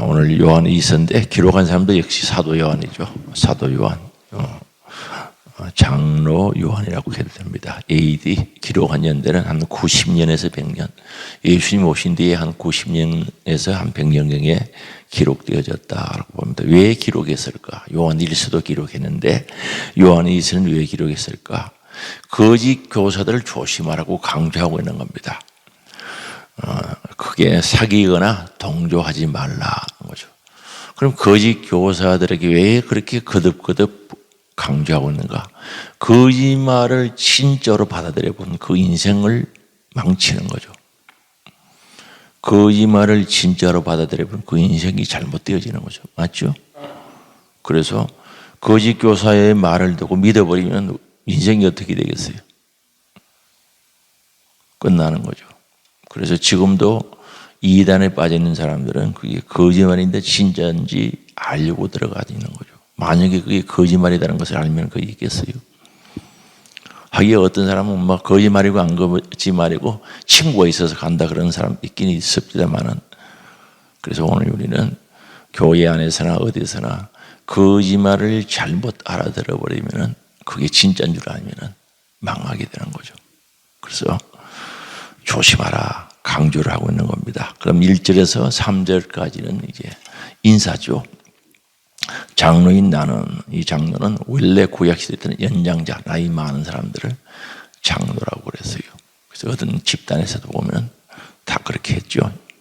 오늘 요한 2서인데 기록한 사람도 역시 사도 요한이죠. 사도 요한, 장로 요한이라고 해도 됩니다. AD 기록한 연대는 한 90년에서 100년, 예수님 오신 뒤에 한 90년에서 한 100년경에 기록되어졌다라고 봅니다. 왜 기록했을까? 요한 1서도 기록했는데 요한 2서는 왜 기록했을까? 거짓 교사들을 조심하라고 강조하고 있는 겁니다. 크게 사귀거나 동조하지 말라는 거죠. 그럼 거짓 교사들에게 왜 그렇게 거듭거듭 강조하고 있는가? 거짓말을 진짜로 받아들여 본 그 인생을 망치는 거죠. 거짓말을 진짜로 받아들여 본 그 인생이 잘못되어지는 거죠. 맞죠? 그래서 거짓 교사의 말을 듣고 믿어버리면 인생이 어떻게 되겠어요? 끝나는 거죠. 그래서 지금도 이단에 빠져 있는 사람들은 그게 거짓말인데 진짜인지 알려고 들어가 있는 거죠. 만약에 그게 거짓말이라는 것을 알면 그게 있겠어요? 하기에 어떤 사람은 막 거짓말이고 안 거짓말이고 친구가 있어서 간다 그런 사람 있긴 있습니다만은, 그래서 오늘 우리는 교회 안에서나 어디서나 거짓말을 잘못 알아들어 버리면은 그게 진짜인 줄 알면은 망하게 되는 거죠. 그래서 조심하라 강조를 하고 있는 겁니다. 그럼 1절에서 3절까지는 이제 인사죠. 장로인 나는, 이 장로는 원래 구약시대 때는 연장자, 나이 많은 사람들을 장로라고 그랬어요. 그래서 어떤 집단에서도 보면 다 그렇게 했죠.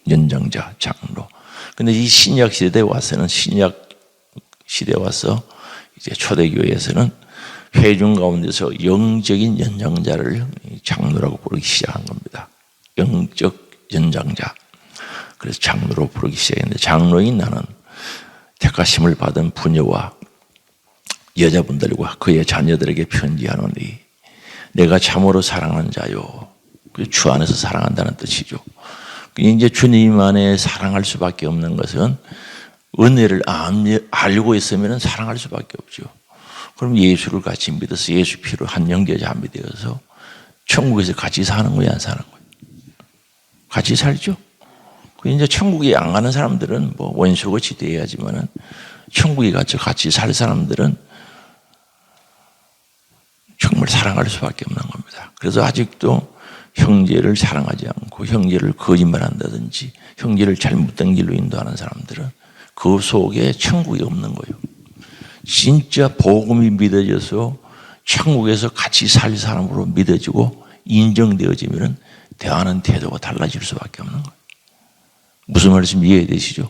연장자, 장로. 근데 이 신약시대에 와서는, 신약시대에 와서 이제 초대교회에서는 회중 가운데서 영적인 연장자를 장로라고 부르기 시작한 겁니다. 영적 연장자. 그래서 장로로 부르기 시작했는데, 장로인 나는 택하심을 받은 부녀와 여자분들과 그의 자녀들에게 편지하노니 내가 참으로 사랑하는 자요. 주 안에서 사랑한다는 뜻이죠. 이제 주님 안에 사랑할 수밖에 없는 것은 은혜를 알고 있으면 사랑할 수밖에 없죠. 그럼 예수를 같이 믿어서 예수 피로 한 영제자함이 되어서 천국에서 같이 사는 거야, 안 사는 거야? 같이 살죠. 이제 천국에 안 가는 사람들은 뭐 원수같이 돼야지만은 천국에 같이 살 사람들은 정말 사랑할 수밖에 없는 겁니다. 그래서 아직도 형제를 사랑하지 않고 형제를 거짓말한다든지 형제를 잘못된 길로 인도하는 사람들은 그 속에 천국이 없는 거예요. 진짜 복음이 믿어져서 천국에서 같이 살 사람으로 믿어지고 인정되어지면 대하는 태도가 달라질 수밖에 없는 거예요. 무슨 말씀 이해되시죠?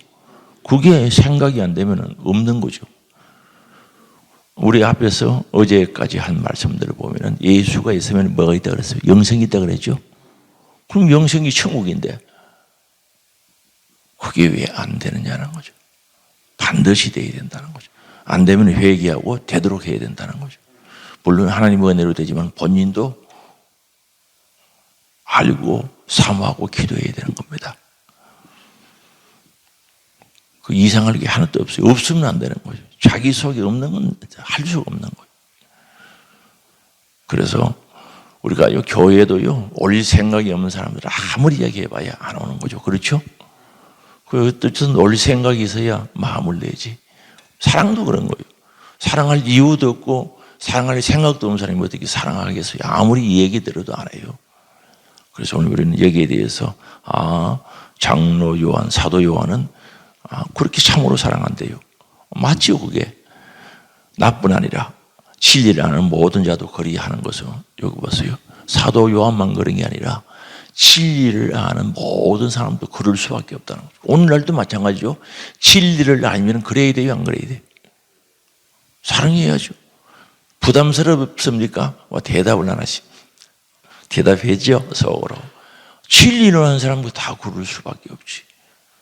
그게 생각이 안 되면 없는 거죠. 우리 앞에서 어제까지 한 말씀들을 보면 예수가 있으면 뭐가 있다 그랬어요? 영생이 있다 그랬죠? 그럼 영생이 천국인데 그게 왜 안 되느냐는 거죠. 반드시 돼야 된다는 거죠. 안 되면 회개하고 되도록 해야 된다는 거죠. 물론 하나님의 은혜로 되지만 본인도 알고 사모하고 기도해야 되는 겁니다. 그 이상할 게 하나도 없어요. 없으면 안 되는 거죠. 자기 속에 없는 건 할 수가 없는 거예요. 그래서 우리가 교회도요, 올 생각이 없는 사람들 아무리 이야기해봐야 안 오는 거죠. 그렇죠? 그 뜻은 올 생각이 있어야 마음을 내지. 사랑도 그런 거예요. 사랑할 이유도 없고 사랑할 생각도 없는 사람이 어떻게 사랑하겠어요? 아무리 이 얘기 들어도 안 해요. 그래서 오늘 우리는 여기에 대해서 장로 요한, 사도 요한은 그렇게 참으로 사랑한대요. 맞죠, 그게? 나뿐 아니라 진리를 아는 모든 자도 거리하는 것은, 여기 보세요. 사도 요한만 그런 게 아니라 진리를 아는 모든 사람도 그럴 수밖에 없다는 거죠. 오늘날도 마찬가지죠. 진리를 알면 그래야 돼요, 안 그래야 돼요? 사랑해야죠. 부담스럽습니까? 대답을 안 하시. 대답해죠, 속으로. 진리를 아는 사람도 다 그럴 수밖에 없지.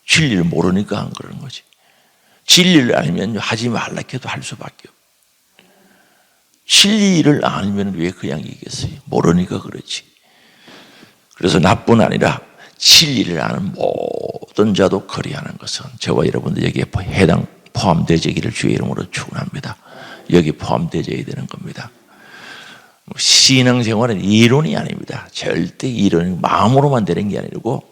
진리를 모르니까 안 그러는 거지. 진리를 알면 하지 말라 해도 할 수밖에 없어. 진리를 알면 왜 그냥 이겠어요? 모르니까 그렇지. 그래서 나뿐 아니라 진리를 아는 모든 자도 거리하는 것은 저와 여러분들 여기에 포함되기를 주의 이름으로 축원합니다. 여기 포함되어야 되는 겁니다. 신앙생활은 이론이 아닙니다. 절대 이론이 마음으로만 되는 게 아니고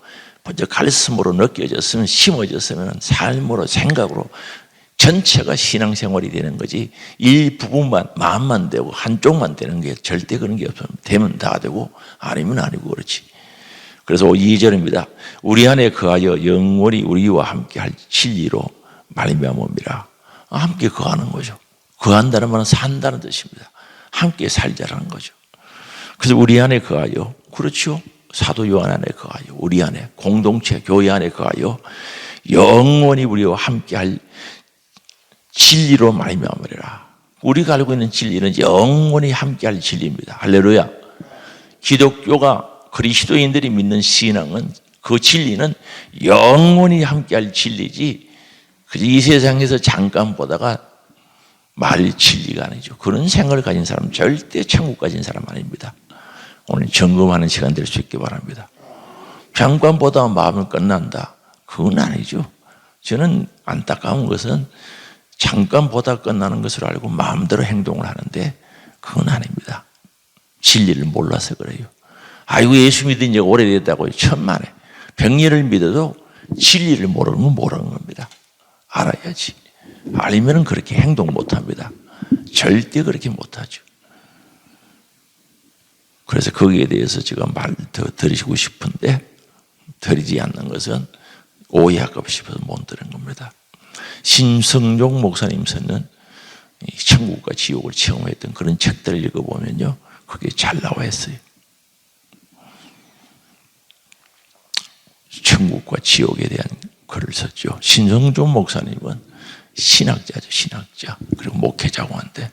먼저 가르침으로 느껴졌으면, 심어졌으면 삶으로, 생각으로 전체가 신앙생활이 되는 거지, 일부분만, 마음만 되고 한쪽만 되는 게 절대 그런 게 없어요. 되면 다 되고 아니면 아니고 그렇지. 그래서 2절입니다. 우리 안에 거하여 영원히 우리와 함께 할 진리로 말미암음이라. 함께 거하는 거죠. 거한다는 말은 산다는 뜻입니다. 함께 살자라는 거죠. 그래서 우리 안에 거하여, 그렇죠. 사도 요한 안에 거하여, 우리 안에, 공동체, 교회 안에 거하여 영원히 우리와 함께 할 진리로 말미암으리라. 우리가 알고 있는 진리는 영원히 함께 할 진리입니다. 할렐루야. 기독교가, 그리스도인들이 믿는 신앙은, 그 진리는 영원히 함께 할 진리지, 이 세상에서 잠깐 보다가 말 진리가 아니죠. 그런 생각을 가진 사람은 절대 천국 가진 사람 아닙니다. 오늘 점검하는 시간 될 수 있기 바랍니다. 잠깐 보다가 마음을 끝난다, 그건 아니죠. 저는 안타까운 것은 잠깐 보다 끝나는 것을 알고 마음대로 행동을 하는데 그건 아닙니다. 진리를 몰라서 그래요. 아이고, 예수 믿은 지가 오래됐다고요. 천만에. 100년을 믿어도 진리를 모르는 건 모르는 겁니다. 알아야지. 알면 그렇게 행동 못합니다. 절대 그렇게 못하죠. 그래서 거기에 대해서 제가 말 더 드리고 싶은데 드리지 않는 것은 오해할까 싶어서 못 드린 겁니다. 신성종 목사님 쓰는 천국과 지옥을 체험했던 그런 책들을 읽어보면요, 그게 잘 나와 있어요. 천국과 지옥에 대한 글을 썼죠. 신성종 목사님은 신학자죠, 신학자. 그리고 목회자고 한데,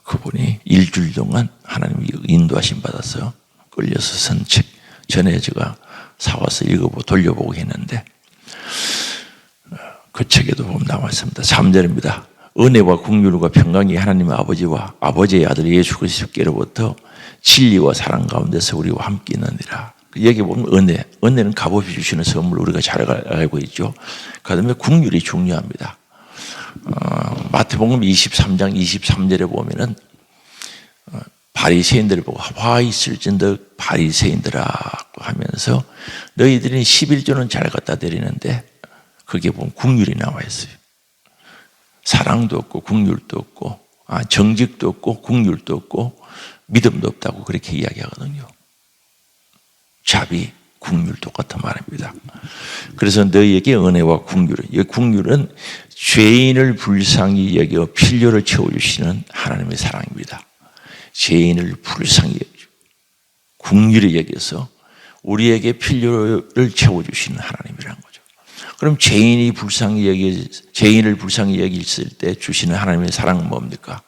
그분이 일주일 동안 하나님이 인도하심 받아서 끌려서 쓴 책, 전에 제가 사와서 읽어보고 돌려보고 했는데, 그 책에도 보면 나와 있습니다. 3절입니다. 은혜와 긍휼과 평강이 하나님의 아버지와 아버지의 아들 예수 그리스도께로부터 진리와 사랑 가운데서 우리와 함께 있느니라. 여기 보면 은혜는 값없이 주시는 선물, 우리가 잘 알고 있죠. 그 다음에 긍휼이 중요합니다. 마태복음 23장 23절에 보면은 바리새인들을 보고 화 있을진더 바리새인들아고 하면서 너희들이 11조는 잘 갖다 드리는데, 그게 보면 긍휼이 나와 있어요. 사랑도 없고 긍휼도 없고, 정직도 없고 긍휼도 없고 믿음도 없다고 그렇게 이야기하거든요. 자비, 긍휼 똑같은 말입니다. 그래서 너희에게 은혜와 긍휼, 이 긍휼은 죄인을 불쌍히 여겨 필요를 채워주시는 하나님의 사랑입니다. 죄인을 불쌍히 여겨, 긍휼히 여겨서 우리에게 필요를 채워주시는 하나님이라는 거죠. 그럼 죄인을 불쌍히 여겼을 때 주시는 하나님의 사랑은 뭡니까?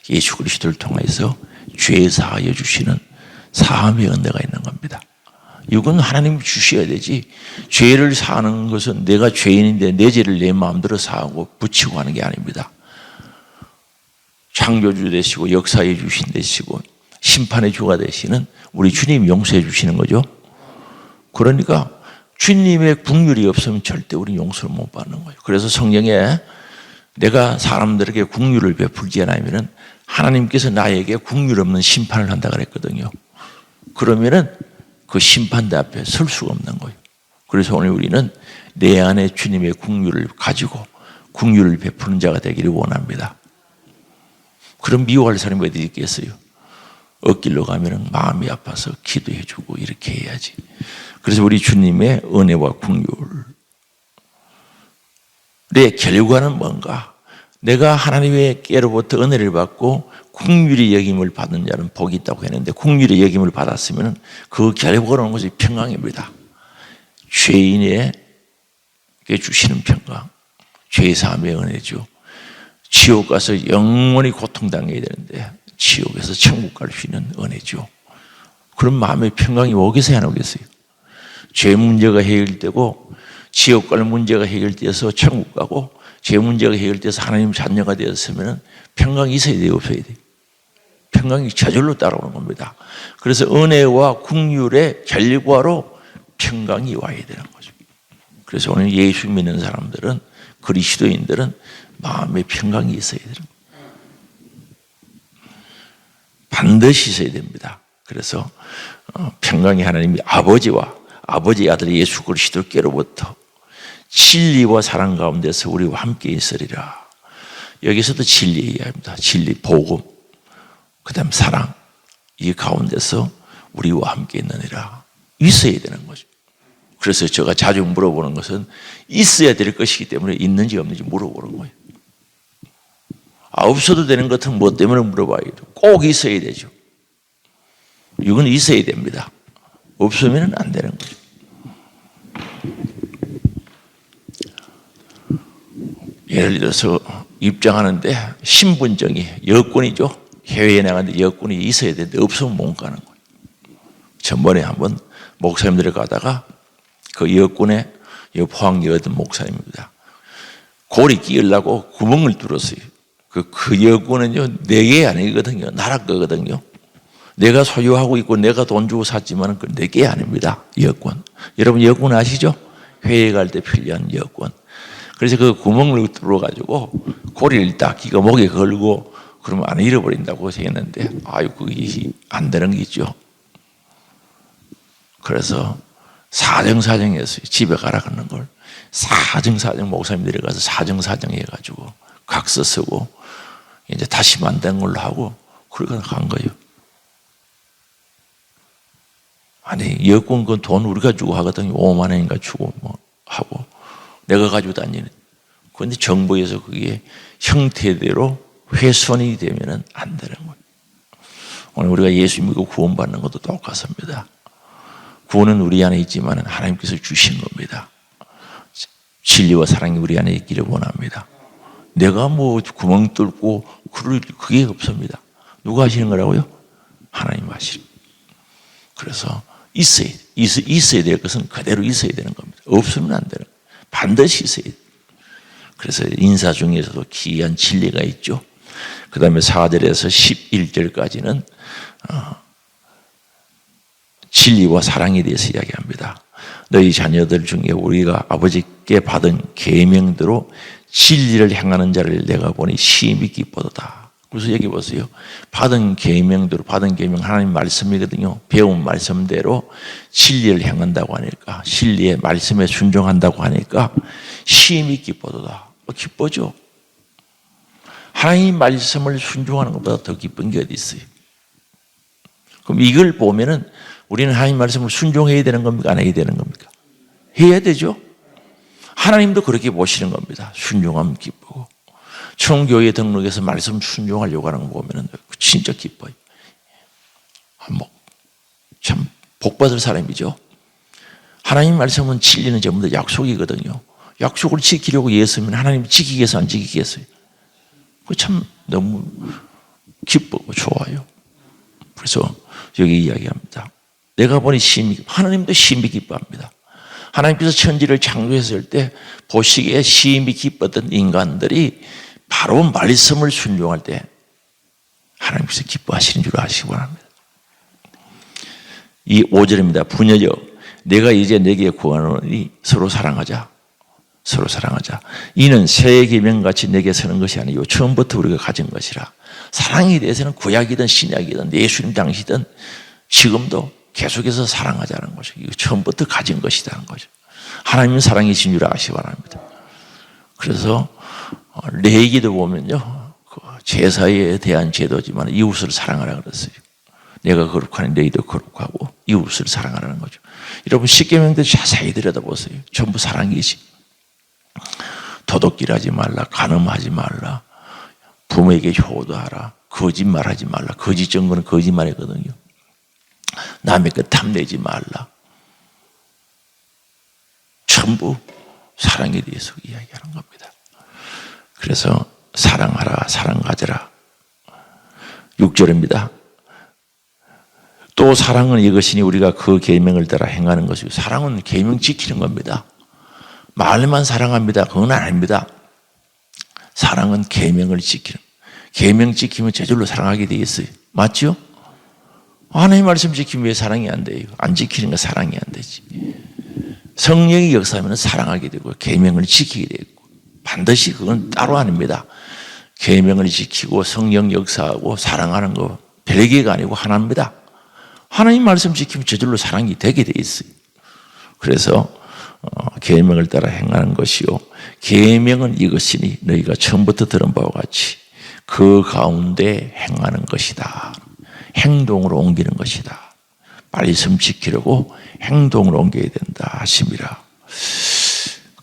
예수 그리스도를 통해서 죄 사하여 주시는 사함의 은혜가 있는 겁니다. 이건 하나님이 주셔야 되지, 죄를 사하는 것은 내가 죄인인데 내 죄를 내 마음대로 사하고 붙이고 하는 게 아닙니다. 창조주 되시고 역사해 주신 되시고 심판의 주가 되시는 우리 주님이 용서해 주시는 거죠. 그러니까 주님의 긍휼이 없으면 절대 우리 용서를 못 받는 거예요. 그래서 성경에 내가 사람들에게 긍휼을 베풀지 않으면 하나님께서 나에게 긍휼 없는 심판을 한다 그랬거든요. 그러면은 그 심판대 앞에 설 수가 없는 거예요. 그래서 오늘 우리는 내 안에 주님의 긍휼을 가지고 긍휼을 베푸는 자가 되기를 원합니다. 그럼 미워할 사람이 어디 있겠어요? 엇길로 가면 마음이 아파서 기도해주고 이렇게 해야지. 그래서 우리 주님의 은혜와 긍휼의 결과는 뭔가? 내가 하나님께로부터 은혜를 받고 긍휼히 여김을 받는 자는 복이 있다고 했는데, 긍휼히 여김을 받았으면 그 결과로는 것이 평강입니다. 죄인에게 주시는 평강, 죄사함의 은혜죠. 지옥 가서 영원히 고통당해야 되는데 지옥에서 천국 갈 수 있는 은혜죠. 그런 마음의 평강이 오겠어요, 안 오겠어요? 죄 문제가 해결되고 지옥 갈 문제가 해결돼서 천국 가고, 죄 문제가 해결돼서 하나님 자녀가 되었으면 평강이 있어야 돼요, 없어야 돼요? 평강이 저절로 따라오는 겁니다. 그래서 은혜와 긍휼의 결과로 평강이 와야 되는 거죠. 그래서 오늘 예수 믿는 사람들은, 그리스도인들은 마음의 평강이 있어야 되는 거예요. 반드시 있어야 됩니다. 그래서 평강이 하나님이 아버지의 아들 예수 그리스도께로부터 진리와 사랑 가운데서 우리와 함께 있으리라. 여기서도 진리 얘기합니다. 진리, 복음, 그 다음 사랑, 이 가운데서 우리와 함께 있느니라. 있어야 되는 거죠. 그래서 제가 자주 물어보는 것은 있어야 될 것이기 때문에 있는지 없는지 물어보는 거예요. 없어도 되는 것은 뭐 때문에 물어봐야 돼요. 꼭 있어야 되죠. 이건 있어야 됩니다. 없으면 안 되는 거죠. 예를 들어서 입장하는데 신분증이 여권이죠. 해외에 나가는데 여권이 있어야 되는데 없으면 못 가는 거예요. 전번에 한번 목사님들이 가다가 그 여권에 포항여던 목사님입니다. 고리 끼우려고 구멍을 뚫었어요. 그 여권은요, 내 게 아니거든요. 나라 거거든요. 내가 소유하고 있고 내가 돈 주고 샀지만 그 내 게 아닙니다. 여권. 여러분 여권 아시죠? 회의 갈 때 필요한 여권. 그래서 그 구멍을 뚫어가지고 고리를 딱 기가 목에 걸고 그러면 안 잃어버린다고 했는데, 아유, 그게 안 되는 게 있죠. 그래서 사정사정했어요. 집에 가라 그러는 걸. 사정사정 목사님들이 가서 사정사정 해가지고 각서 쓰고 이제 다시 만든 걸로 하고 그러고 간 거예요. 아니, 여권 그 돈 우리가 주고 하거든요. 5만 원인가 주고 뭐 하고 내가 가지고 다니는. 그런데 정부에서 그게 형태대로 훼손이 되면 안 되는 거예요. 오늘 우리가 예수 믿고 구원받는 것도 똑같습니다. 구원은 우리 안에 있지만 하나님께서 주신 겁니다. 진리와 사랑이 우리 안에 있기를 원합니다. 내가 뭐 구멍 뚫고 그게 없습니다. 누가 하시는 거라고요? 하나님 하시는. 그래서 있어야 될 것은 그대로 있어야 되는 겁니다. 없으면 안 되는 거예요. 반드시 있어야 돼요. 그래서 인사 중에서도 귀한 진리가 있죠. 그 다음에 4절에서 11절까지는 진리와 사랑에 대해서 이야기합니다. 너희 자녀들 중에 우리가 아버지께 받은 계명대로 진리를 행하는 자를 내가 보니 심히 기쁘도다. 그래서 여기 보세요. 받은 계명대로, 받은 계명 하나님 말씀이거든요. 배운 말씀대로 진리를 행한다고 하니까, 진리의 말씀에 순종한다고 하니까 심히 기쁘도다. 기쁘죠? 하나님 말씀을 순종하는 것보다 더 기쁜 게 어디 있어요? 그럼 이걸 보면은 우리는 하나님 말씀을 순종해야 되는 겁니까? 안 해야 되는 겁니까? 해야 되죠? 하나님도 그렇게 보시는 겁니다. 순종하면 기쁘고. 청교회에 등록해서 말씀 순종하려고 하는 거 보면 진짜 기뻐요. 참 복받을 사람이죠. 하나님 말씀은 진리는 전부 다 약속이거든요. 약속을 지키려고 예수면 하나님이 지키겠어요? 안 지키겠어요? 그 참 너무 기쁘고 좋아요. 그래서 여기 이야기합니다. 내가 보니 하나님도 심히 기뻐합니다. 하나님께서 천지를 창조했을 때 보시기에 심히 기뻤던 인간들이 바로 말씀을 순종할 때 하나님께서 기뻐하시는 줄 아시기 바랍니다. 이 5절입니다. 부녀여, 내가 이제 내게 구하노니 서로 사랑하자. 서로 사랑하자. 이는 새 계명같이 내게 서는 것이 아니요 처음부터 우리가 가진 것이라. 사랑에 대해서는 구약이든 신약이든 예수님 당시든 지금도 계속해서 사랑하자는 거죠. 이거 처음부터 가진 것이라는 거죠. 하나님은 사랑이신 줄 아시기 바랍니다. 그래서 레위기도 보면요, 제사에 대한 제도지만 이웃을 사랑하라 그랬어요. 내가 거룩하니 너희도 거룩하고 이웃을 사랑하라는 거죠. 여러분 십계명도 자세히 들여다보세요. 전부 사랑이지. 도둑질하지 말라, 간음하지 말라, 부모에게 효도하라, 거짓말하지 말라. 거짓 증거는 거짓말이거든요. 남의 것 탐내지 말라. 전부 사랑에 대해서 이야기하는 겁니다. 그래서 사랑하라, 사랑 가져라. 6절입니다. 또 사랑은 이것이니 우리가 그 계명을 따라 행하는 것이고, 사랑은 계명 지키는 겁니다. 말만 사랑합니다. 그건 아닙니다. 사랑은 계명을 지키는. 계명 지키면 저절로 사랑하게 돼 있어요. 맞죠? 하나님 말씀 지키면 왜 사랑이 안 돼요? 안 지키는 거 사랑이 안 되지. 성령이 역사하면 사랑하게 되고 계명을 지키게 되고, 반드시 그건 따로 아닙니다. 계명을 지키고 성령 역사하고 사랑하는 거 별개가 아니고 하나입니다. 하나님 말씀 지키면 저절로 사랑이 되게 돼 있어요. 그래서 계명을 따라 행하는 것이요 계명은 이것이니 너희가 처음부터 들은 바와 같이 그 가운데 행하는 것이다. 행동으로 옮기는 것이다. 말씀 지키려고 행동으로 옮겨야 된다 하십니다.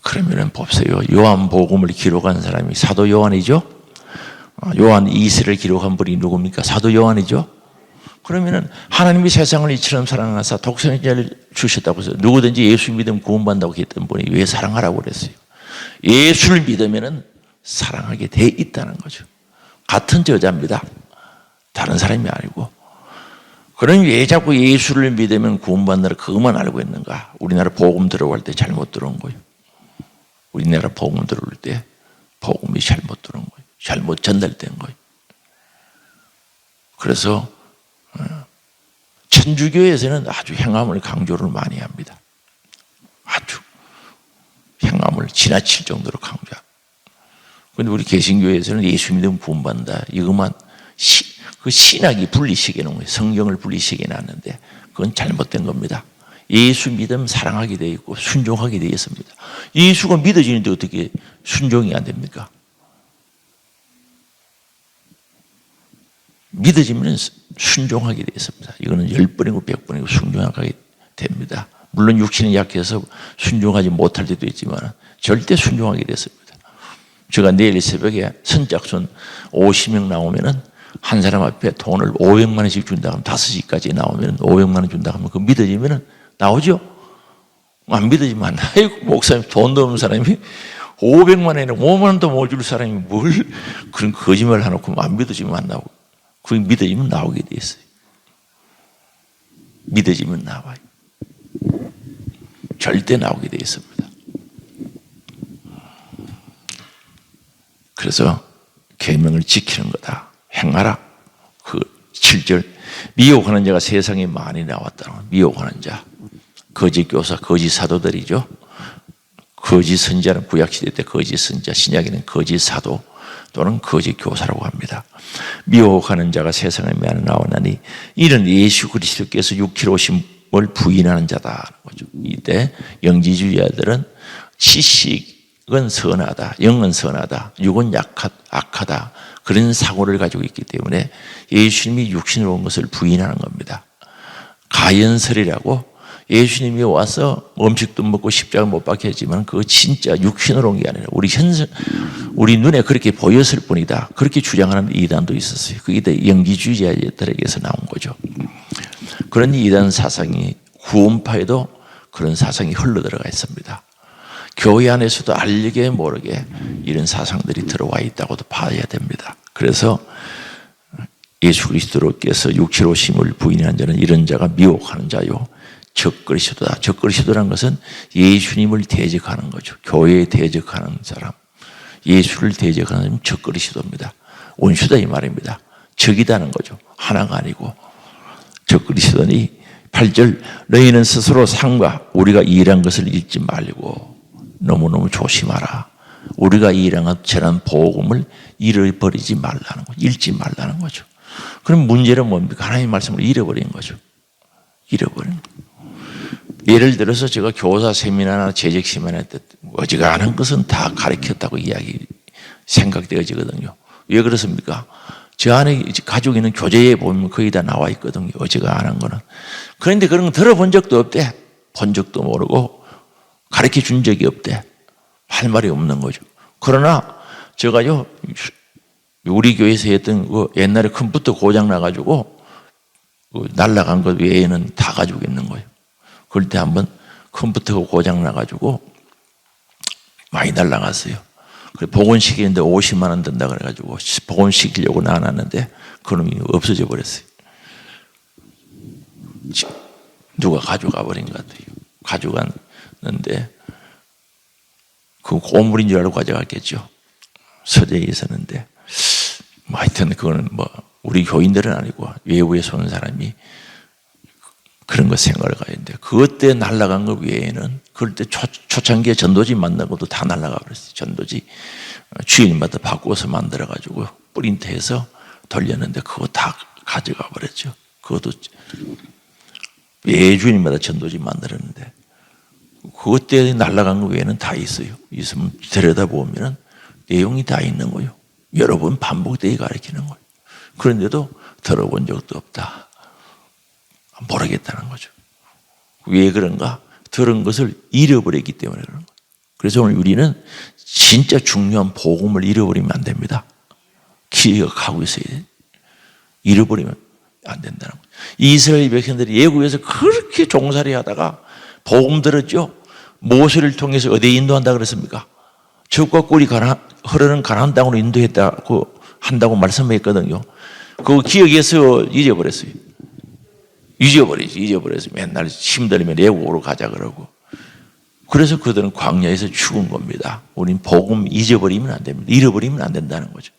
그러면은 보세요. 요한복음을 기록한 사람이 사도 요한이죠. 요한 2세를 기록한 분이 누굽니까? 사도 요한이죠. 그러면은 하나님이 세상을 이처럼 사랑하사 독생자를 주셨다고 해서 누구든지 예수 믿으면 구원받는다고 했던 분이 왜 사랑하라고 그랬어요? 예수를 믿으면은 사랑하게 돼 있다는 거죠. 같은 저자입니다. 다른 사람이 아니고. 그럼 왜 자꾸 예수를 믿으면 구원받는다 그것만 알고 있는가? 우리나라 복음 들어갈 때 잘못 들어온 거예요. 우리나라 복음 들어올 때 복음이 잘못 들어온 거예요. 잘못 전달된 거예요. 그래서 천주교에서는 아주 행함을 강조를 많이 합니다. 아주 행함을 지나칠 정도로 강조합니다. 그런데 우리 개신교에서는 예수 믿으면 구원받는다. 이것만 그 신학이 분리시켜 놓은 거예요. 성경을 분리시켜 놨는데 그건 잘못된 겁니다. 예수 믿으면 사랑하게 되어 있고 순종하게 되어 있습니다. 예수가 믿어지는데 어떻게 순종이 안 됩니까? 믿어지면 순종하게 되어 있습니다. 이거는 10번이고 100번이고 순종하게 됩니다. 물론 육신이 약해서 순종하지 못할 때도 있지만 절대 순종하게 됐습니다. 제가 내일 새벽에 선착순 50명 나오면은 한 사람 앞에 돈을 500만 원씩 준다 하면 5시까지 나오면 500만 원 준다 하면 그 믿어지면 나오죠? 안 믿어지면 안 나요. 목사님 돈도 없는 사람이 500만 원에 5만 원도 못 줄 사람이 뭘 그런 거짓말 해놓고 안 믿어지면 안 나오고 그게 믿어지면 나오게 돼 있어요. 믿어지면 나와요. 절대 나오게 돼 있습니다. 그래서 계명을 지키는 거다. 행하라. 그 7절 미혹하는 자가 세상에 많이 나왔다는 거예요. 미혹하는 자. 거짓 교사, 거짓 사도들이죠. 거짓 선지자는 구약시대 때 거짓 선지자, 신약에는 거짓 사도 또는 거짓 교사라고 합니다. 미혹하는 자가 세상에 많이 나오나니 이는 예수 그리스도께서 육체로 오심을 부인하는 자다. 이때 영지주의자들은 지식은 선하다, 영은 선하다, 육은 악하다. 그런 사고를 가지고 있기 때문에 예수님이 육신으로 온 것을 부인하는 겁니다. 가연설이라고 예수님이 와서 음식도 먹고 십자가를 못 박혀 했지만 그거 진짜 육신으로 온 게 아니라 우리 눈에 그렇게 보였을 뿐이다. 그렇게 주장하는 이단도 있었어요. 그게 영지주의자들에게서 나온 거죠. 그런 이단 사상이 구원파에도 그런 사상이 흘러들어가 있습니다. 교회 안에서도 알게 모르게 이런 사상들이 들어와 있다고도 봐야 됩니다. 그래서 예수 그리스도께서 육체로 오심을 부인한 자는 이런 자가 미혹하는 자요 적그리스도다. 적그리스도라는 것은 예수님을 대적하는 거죠. 교회에 대적하는 사람, 예수를 대적하는 사람이 적그리스도입니다. 원수다 이 말입니다. 적이다는 거죠. 하나가 아니고 적그리스도니 8절 너희는 스스로 상과 우리가 일한 것을 잊지 말고 너무너무 조심하라. 우리가 일한 저런 복음을 잃어버리지 말라는 거죠. 잃지 말라는 거죠. 그럼 문제는 뭡니까? 하나님의 말씀을 잃어버린 거죠. 잃어버린 거죠. 예를 들어서 제가 교사 세미나나 재직 세미나 때 어지간한 것은 다 가르쳤다고 생각되어지거든요. 왜 그렇습니까? 저 안에 가지고 있는 교재에 보면 거의 다 나와 있거든요. 어지간한 거는. 그런데 그런 거 들어본 적도 없대. 본 적도 모르고 가르쳐 준 적이 없대. 할 말이 없는 거죠. 그러나 제가요 우리 교회에서 했던 그 옛날에 컴퓨터 고장 나가지고 날라간 것 외에는 다 가지고 있는 거예요. 그럴 때 한번 컴퓨터가 고장 나가지고 많이 날라갔어요. 그래 복원시키는데 50만 원 든다 그래가지고 복원시키려고 나눴는데 그놈이 없어져 버렸어요. 누가 가져가 버린 것 같아요. 가져갔는데 그 고물인 줄 알고 가져갔겠죠. 서재에 있었는데 하여튼 그거는 우리 교인들은 아니고 외부에서 온 사람이 그런 거 생각을 가야 되는데 그것 때 날아간 것 외에는 그럴 때 초창기에 전도지 만든 것도 다 날아가 버렸어요. 전도지 주인마다 바꾸어서 만들어가지고 프린트해서 돌렸는데 그거 다 가져가 버렸죠. 그것도 매 주인마다 전도지 만들었는데 그것 때문에 날아간 거 외에는 다 있어요. 있으면 들여다보면 내용이 다 있는 거예요. 여러 번 반복되게 가르치는 거예요. 그런데도 들어본 적도 없다. 모르겠다는 거죠. 왜 그런가? 들은 것을 잃어버렸기 때문에 그런 거예요. 그래서 오늘 우리는 진짜 중요한 복음을 잃어버리면 안 됩니다. 기억하고 있어야 돼요. 잃어버리면 안 된다는 거예요. 이스라엘 백성들이 애국에서 그렇게 종살이 하다가 복음 들었죠? 모세를 통해서 어디에 인도한다 그랬습니까? 젖과 꿀이 흐르는 가나안 땅으로 인도했다고 한다고 말씀했거든요. 그거 기억해서 잊어버렸어요. 잊어버려서 맨날 힘들면 애국으로 가자 그러고. 그래서 그들은 광야에서 죽은 겁니다. 우린 복음 잊어버리면 안 됩니다. 잃어버리면 안 된다는 거죠.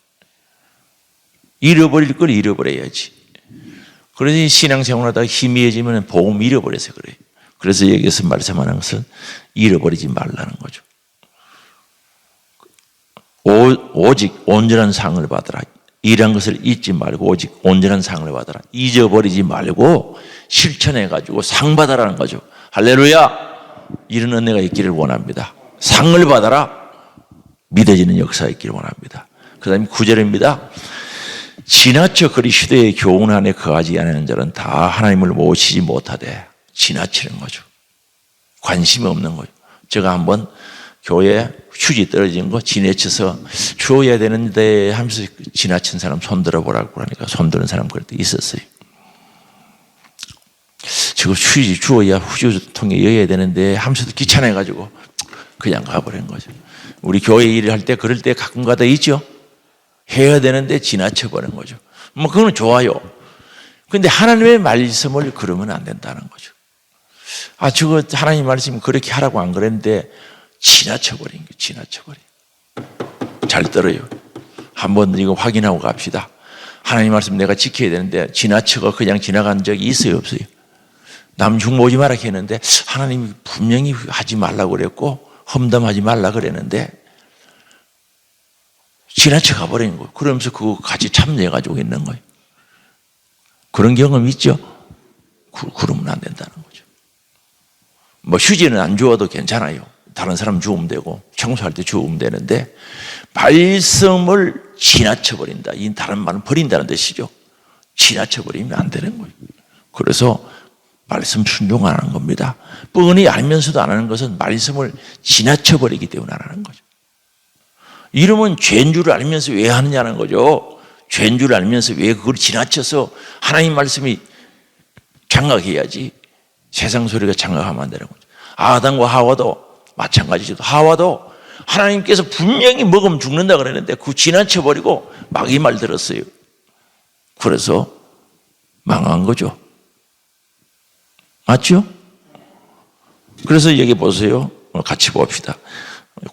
잃어버릴 걸 잃어버려야지. 그래서 신앙생활하다가 희미해지면 복음 잃어버려서 그래요. 그래서 여기서 말씀하는 것은 잃어버리지 말라는 거죠. 오직 온전한 상을 받으라. 이런 것을 잊지 말고 오직 온전한 상을 받으라. 잊어버리지 말고 실천해가지고 상 받아라는 거죠. 할렐루야! 이런 은혜가 있기를 원합니다. 상을 받아라. 믿어지는 역사가 있기를 원합니다. 그 다음에 9절입니다. 지나쳐 그리스도의 교훈 안에 거하지 않는 자는 다 하나님을 모시지 못하되. 지나치는 거죠. 관심이 없는 거죠. 제가 한번 교회 휴지 떨어진 거 지나쳐서 주어야 되는데 하면서 지나친 사람 손 들어보라고 그러니까 손 드는 사람 그럴 때 있었어요. 저거 휴지 주어야 휴지통에 여야 되는데 하면서도 귀찮아가지고 그냥 가버린 거죠. 우리 교회 일을 할 때 그럴 때 가끔가다 있죠. 해야 되는데 지나쳐버린 거죠. 뭐 그건 좋아요. 근데 하나님의 말씀을 그러면 안 된다는 거죠. 아, 저거 하나님 말씀 그렇게 하라고 안 그랬는데 지나쳐버린 거예요. 지나쳐버린. 잘 들어요. 한번 이거 확인하고 갑시다. 하나님 말씀 내가 지켜야 되는데 지나쳐가 그냥 지나간 적이 있어요, 없어요? 남 흉 보지 말라 했는데 하나님이 분명히 하지 말라고 그랬고 험담하지 말라 그랬는데 지나쳐 가버린 거예요. 그러면서 그거 같이 참여해가지고 있는 거예요. 그런 경험 있죠? 그러면 안 된다는 거죠. 뭐 휴지는 안 주워도 괜찮아요. 다른 사람 주우면 되고 청소할 때 주우면 되는데 말씀을 지나쳐버린다. 이 다른 말은 버린다는 뜻이죠. 지나쳐버리면 안 되는 거예요. 그래서 말씀 순종 안 하는 겁니다. 뻔히 알면서도 안 하는 것은 말씀을 지나쳐버리기 때문에 안 하는 거죠. 이러면 죄인 줄 알면서 왜 하느냐는 거죠. 죄인 줄 알면서 왜 그걸 지나쳐서 하나님 말씀이 장악해야지. 세상 소리가 장악하면 안 되는 거죠. 아담과 하와도 마찬가지죠. 하와도 하나님께서 분명히 먹으면 죽는다 그랬는데 그거 지나쳐버리고 막 이 말 들었어요. 그래서 망한 거죠. 맞죠? 그래서 여기 보세요. 같이 봅시다.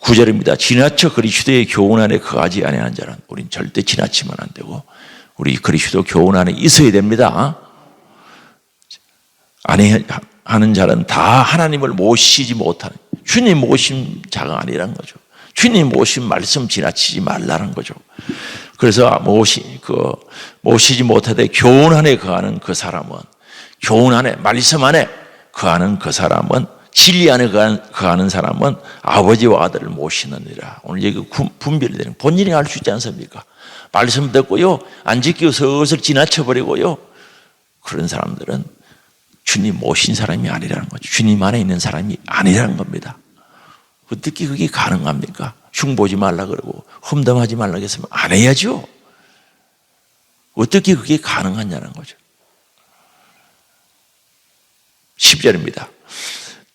9절입니다. 지나쳐 그리스도의 교훈 안에 거하지 아니하는 자는 우린 절대 지나치면 안 되고 우리 그리스도 교훈 안에 있어야 됩니다. 아니하는 자는 다 하나님을 모시지 못하는 주님 모신 자가 아니란 거죠. 주님 모신 말씀 지나치지 말라는 거죠. 그래서 모시지 못하되 교훈 안에 거하는 그 사람은 교훈 안에 말씀 안에 거하는 그 사람은 진리 안에 거하는 사람은 아버지와 아들을 모시느니라. 오늘 여기 분별되는 본인이 알 수 있지 않습니까? 말씀 듣고요 안 지키고 슬슬 지나쳐버리고요 그런 사람들은 주님 모신 사람이 아니라는 거죠. 주님 안에 있는 사람이 아니라는 겁니다. 어떻게 그게 가능합니까? 흉보지 말라 그러고 험담하지 말라 했으면 안 해야죠. 어떻게 그게 가능하냐는 거죠. 10절입니다.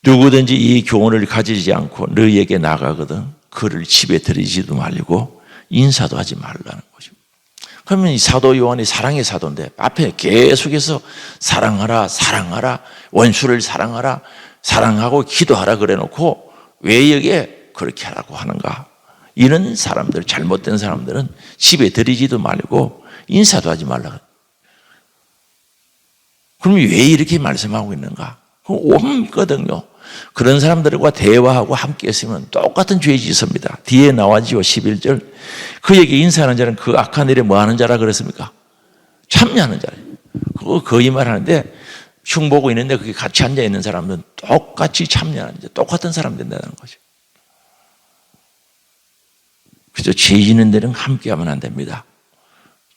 누구든지 이 교훈을 가지지 않고 너희에게 나가거든 그를 집에 들이지도 말고 인사도 하지 말라는 거죠. 그러면 이 사도 요한이 사랑의 사도인데 앞에 계속해서 사랑하라 사랑하라 원수를 사랑하라 사랑하고 기도하라 그래 놓고 왜 여기에 그렇게 하라고 하는가. 이런 사람들 잘못된 사람들은 집에 들이지도 말고 인사도 하지 말라. 그럼 왜 이렇게 말씀하고 있는가? 옮거든요. 그런 사람들과 대화하고 함께 했으면 똑같은 죄 짓습니다. 뒤에 나와지요. 11절. 그에게 인사하는 자는 그 악한 일에 뭐 하는 자라 그랬습니까? 참여하는 자예요. 그거 거짓말 하는데 흉보고 있는데 그게 같이 앉아 있는 사람은 똑같이 참여하는 똑같은 사람 된다는 거죠. 그래서 죄 짓는 데는 함께하면 안 됩니다.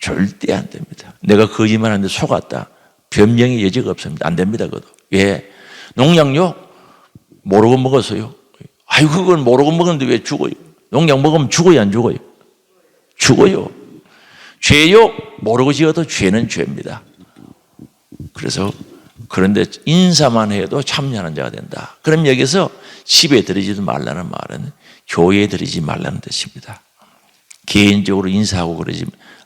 절대 안 됩니다. 내가 거짓말하는데 속았다. 변명의 여지가 없습니다. 안 됩니다. 그것도. 왜? 농약요? 모르고 먹었어요. 아유, 그건 모르고 먹었는데 왜 죽어요? 농약 먹으면 죽어요, 안 죽어요? 죽어요. 죄요? 모르고 지어도 죄는 죄입니다. 그래서 그런데 인사만 해도 참여하는 자가 된다. 그럼 여기서 집에 들이지도 말라는 말은 교회에 들이지 말라는 뜻입니다. 개인적으로 인사하고 그러지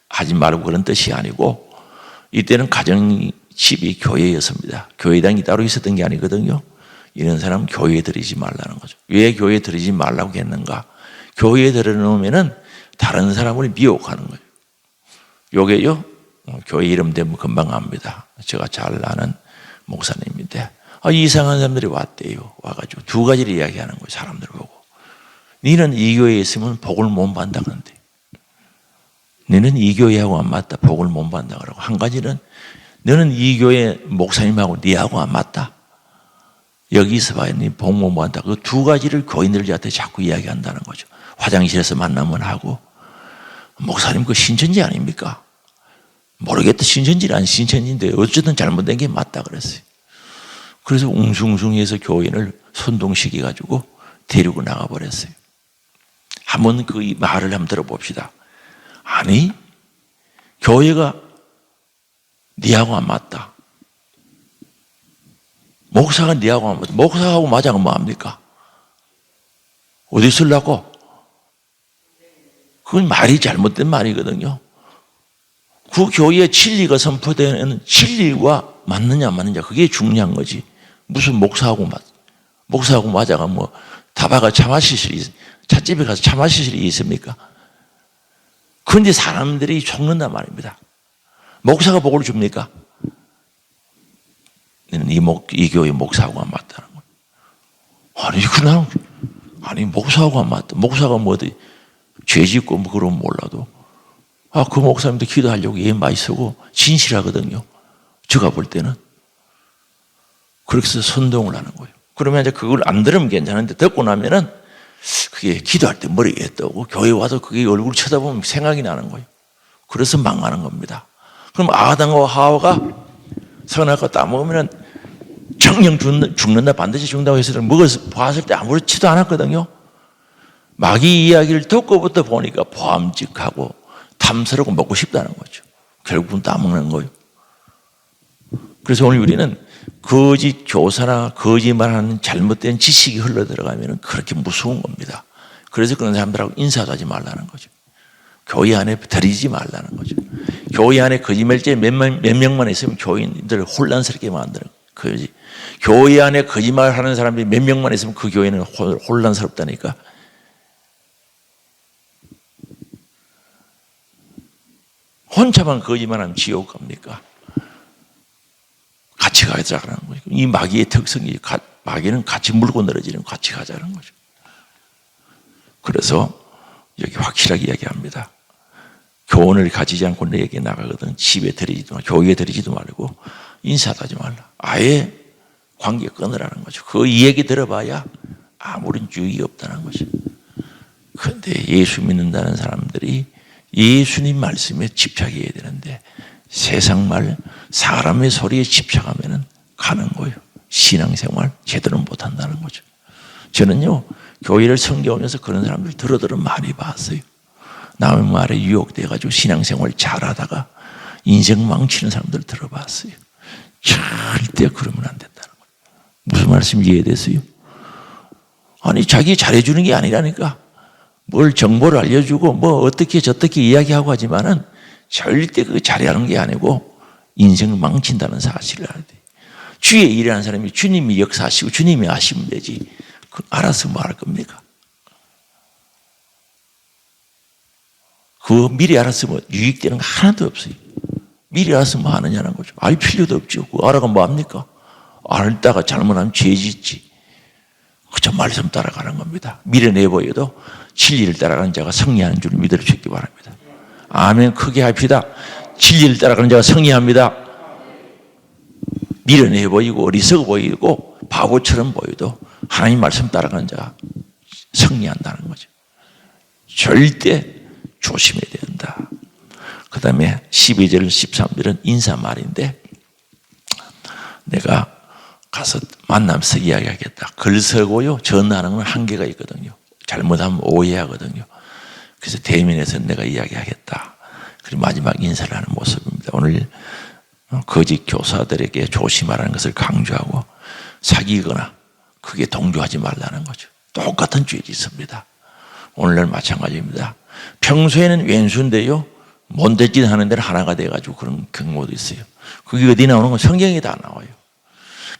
하지 말고 그런 뜻이 아니고 이때는 가정 집이 교회였습니다. 교회당이 따로 있었던 게 아니거든요. 이런 사람은 교회에 들이지 말라는 거죠. 왜 교회에 들이지 말라고 했는가? 교회에 들여놓으면은 다른 사람을 미혹하는 거예요. 요게요, 교회 이름 되면 금방 압니다. 제가 잘 아는 목사님인데, 이상한 사람들이 왔대요. 와가지고 두 가지를 이야기하는 거예요. 사람들 보고. 너는 이 교회에 있으면 복을 못 받는다 그런데. 너는 이 교회하고 안 맞다. 복을 못 받는다 그러고. 한 가지는 너는 이 교회 목사님하고 네하고 안 맞다. 여기 있어봐야 네 복 못 받는다. 그 두 가지를 교인들한테 자꾸 이야기한다는 거죠. 화장실에서 만나면 하고, 목사님 그 신천지 아닙니까? 모르겠다. 신천지는 안 신천지인데 어쨌든 잘못된 게 맞다 그랬어요. 그래서 웅숭숭해서 교인을 선동시켜가지고 데리고 나가버렸어요. 한번 그 말을 한번 들어봅시다. 아니, 교회가 니하고 안 맞다. 목사가 니하고 안 맞다. 목사하고 맞아가 뭐합니까? 어디 쓰려고? 그건 말이 잘못된 말이거든요. 그 교회의 진리가 선포되는 진리와 맞느냐 안 맞느냐 그게 중요한 거지. 무슨 목사하고 맞아가 뭐 다바가 차 마실 일이 찻집에 가서 차 마실 일이 있습니까? 그런데 사람들이 속는단 말입니다. 목사가 복을 줍니까? 이 교회 목사하고 안 맞다는 거예요. 아니 목사하고 안 맞다. 목사가 뭐 어디 죄 짓고 뭐 그러면 몰라도 그 목사님도 기도하려고 예 많이 쓰고 진실하거든요. 제가 볼 때는. 그렇게 해서 선동을 하는 거예요. 그러면 이제 그걸 안 들으면 괜찮은데 듣고 나면은 그게 기도할 때 머리에 떠오고 교회 와서 그게 얼굴 쳐다보면 생각이 나는 거예요. 그래서 망하는 겁니다. 그럼 아담과 하와가 선악과 따먹으면 정령 죽는다 반드시 죽는다고 해서 먹어서 봤을 때 아무렇지도 않았거든요. 마귀 이야기를 듣고부터 보니까 보암직하고 탐스럽고 먹고 싶다는 거죠. 결국은 따먹는 거예요. 그래서 오늘 우리는 거짓 교사나 거짓말하는 잘못된 지식이 흘러들어가면 그렇게 무서운 겁니다. 그래서 그런 사람들하고 인사도 하지 말라는 거죠. 교회 안에 들이지 말라는 거죠. 교회 안에 거짓말죄 몇 명만 있으면 교인들 혼란스럽게 만드는 거지. 교회 안에 거짓말하는 사람들이 몇 명만 있으면 그 교회는 혼란스럽다니까. 혼자만 거짓말하면 지옥 갑니까? 같이 가자라는 거죠. 이 마귀의 특성이 마귀는 같이 물고 늘어지는 같이 가자는 거죠. 그래서 여기 확실하게 이야기합니다. 교훈을 가지지 않고 내게 나가거든 집에 들이지도 말고 교회에 들이지도 말고 인사도 하지 말라. 아예 관계 끊으라는 거죠. 그 얘기 들어봐야 아무런 유익이 없다는 거죠. 그런데 예수 믿는다는 사람들이 예수님 말씀에 집착해야 되는데 세상 말 사람의 소리에 집착하면 가는 거예요. 신앙생활 제대로 못한다는 거죠. 저는요 교회를 섬겨오면서 그런 사람들 들어 많이 봤어요. 남의 말에 유혹돼가지고 신앙생활 잘하다가 인생 망치는 사람들 들어봤어요. 절대 그러면 안 된다는 거예요. 무슨 말씀 이해됐어요? 아니 자기 잘해주는 게 아니라니까. 뭘 정보를 알려주고 뭐 어떻게 저떻게 이야기하고 하지만은 절대 그 잘하는 게 아니고 인생을 망친다는 사실을 알아야 돼. 주의 일하는 사람이 주님이 역사하시고 주님이 하시면 되지. 그 알아서 뭐 할 겁니까? 그거 미리 알았으면 유익되는 거 하나도 없어요. 미리 알았으면 뭐 하느냐는 거죠. 알 필요도 없죠. 그거 알아가 뭐 합니까? 알다가 잘못하면 죄 짓지. 그저 말씀 따라가는 겁니다. 미련해 보여도 진리를 따라가는 자가 승리하는 줄 믿어 주시기 바랍니다. 아멘. 크게 합시다. 진리를 따라가는 자가 승리합니다. 미련해 보이고 어리석어 보이고 바보처럼 보여도 하나님 말씀 따라가는 자가 승리한다는 거죠. 절대 조심해야 된다. 그 다음에 12절 13절은 인사말인데, 내가 가서 만나면서 이야기하겠다. 글 쓰고요 전하는 건 한계가 있거든요. 잘못하면 오해하거든요. 그래서 대면에서 내가 이야기하겠다. 그리고 마지막 인사를 하는 모습입니다. 오늘 거짓 교사들에게 조심하라는 것을 강조하고 사귀거나 그게 동조하지 말라는 거죠. 똑같은 죄가 있습니다. 오늘날 마찬가지입니다. 평소에는 왼수인데요 못된 짓 하는 데는 하나가 돼가지고 그런 경우도 있어요. 그게 어디 나오는 건 성경에 다 나와요.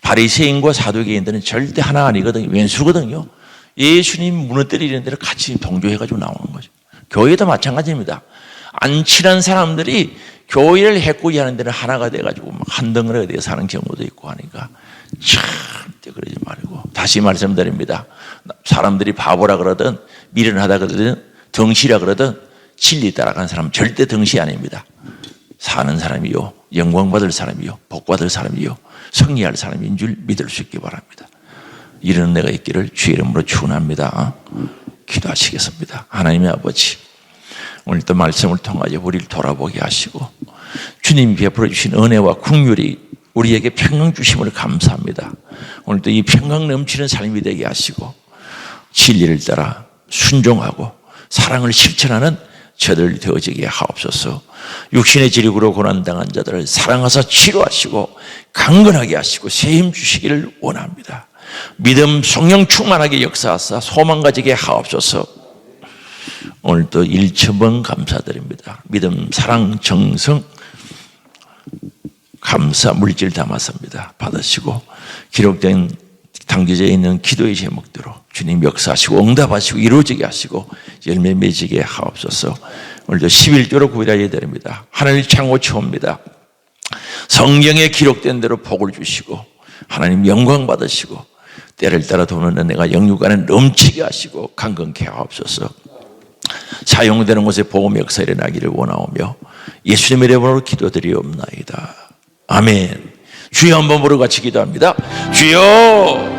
바리새인과 사두개인들은 절대 하나 아니거든요. 왼수거든요. 예수님 무너뜨리는 데를 같이 동조해가지고 나오는 거죠. 교회도 마찬가지입니다. 안 친한 사람들이 교회를 해코지 하는 데는 하나가 돼가지고 막 한 덩어리가 돼서 사는 경우도 있고 하니까 절대 그러지 말고, 다시 말씀드립니다. 사람들이 바보라 그러든 미련하다 그러든 덩시라 그러든 진리 따라가는 사람은 절대 덩시 아닙니다. 사는 사람이요, 영광받을 사람이요, 복받을 사람이요, 승리할 사람인 줄 믿을 수 있기 바랍니다. 이런 은혜가 있기를 주의 이름으로 축원합니다. 기도하시겠습니다. 하나님의 아버지, 오늘도 말씀을 통하여 우리를 돌아보게 하시고 주님이 베풀어 주신 은혜와 긍휼이 우리에게 평강 주심을 감사합니다. 오늘도 이 평강 넘치는 삶이 되게 하시고 진리를 따라 순종하고 사랑을 실천하는 저들 되어지게 하옵소서. 육신의 질익으로 고난당한 자들을 사랑하사 치료하시고 강건하게 하시고 새힘 주시기를 원합니다. 믿음 성령 충만하게 역사하사 소망 가지게 하옵소서. 오늘도 1,000번 감사드립니다. 믿음, 사랑, 정성, 감사, 물질 담았습니다. 받으시고 기록된 당겨져 있는 기도의 제목대로 주님 역사하시고 응답하시고 이루어지게 하시고 열매 맺게 하옵소서. 오늘도 11조로 구별하게 드립니다. 하나님 창고 처옵니다. 성경에 기록된 대로 복을 주시고 하나님 영광 받으시고 때를 따라 도는 은혜가 영육 안에 넘치게 하시고 강건케 하옵소서. 사용되는 곳에 복음 역사 일어나기를 원하오며 예수님의 이름으로 기도드리옵나이다. 아멘. 주여 한번 부르고 같이 기도합니다. 주여